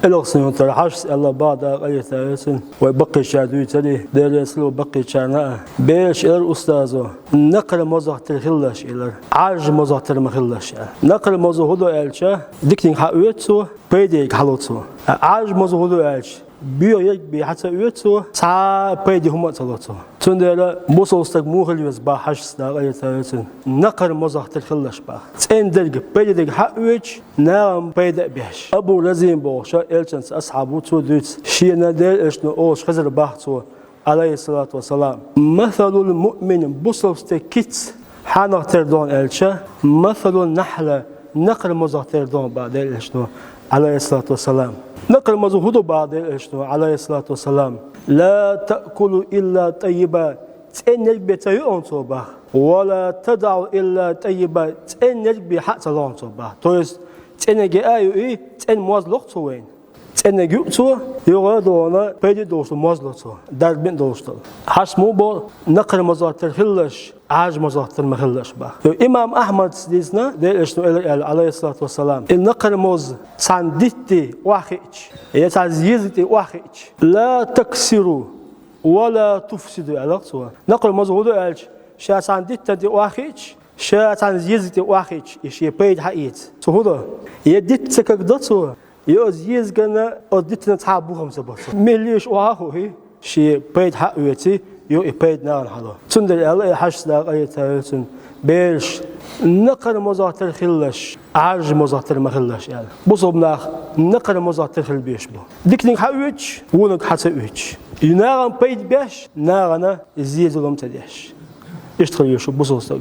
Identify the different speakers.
Speaker 1: الأغسن ترحش الله بعد أي ثالث ويبقي شادوي تدي درس له بقي شانا بيش إلى أستاذه نقل مزح ترخلش إلى عاج مزح ترمخلش نقل مزح هدو إلشة دكتين حقوقته بيديك حلوته عاج مزح هدو إلش بيو يك بي حتى يوتو سا بيدي هم تلوتو تندلا موسوستك موهل يزبا حش سدا أي ثالث نقل مزح ترخلش با تين درج بيديك حقوق نعم بيد بيش أبو لازم بوشا إلشنس أصحابه توديت شيء ندل إشنو أوش خزر بحثه عليه الصلاة والسلام مثل المؤمن بوسوستكيت حنا تردون إلشة مثل النحلة نقل مزح تردون بعد إشنو عليه الصلاة والسلام نقل مزهود بعد إشنو عليه الصلاة والسلام لا تأكل إلا طيبا تأنك بتيون صوبا ولا تدع إلا طيبا تأنك بحق لون صوبا تويس تأنك أيوة تأن موزلق توين تأنك يؤتو يغادونا بيدي دوستو موزلق دربين دوستو حسمو بو نقل مزهود ترخلش عاج مزهود المخلش با إمام أحمد سديسنا ده إشنو عليه الصلاة والسلام النقل موز سانديتي واخيش يتعزيزتي واخيش لا تكسروا ولا تفسدوا علاقتوا نقل مزهود إلش شا سانديتي واخيش شا تنزيزتي واخيش إشي بيد حقيت سهودا يديت سكدتوا يوزيز كنا أديتنا تعبوهم سبته مليش واخو هي شي بيد حقيتي يو إبيد نار هذا تندل الله حش لا أي ثالث بيش نقل مزات الخلش عرج مزات المخلش يعني بصوبنا نقل مزات الخل بيش بو ديكني حويتش ونك حتويتش ينارن بيد بيش نارنا زيد لهم تديش اشتغل يشوف بصوصك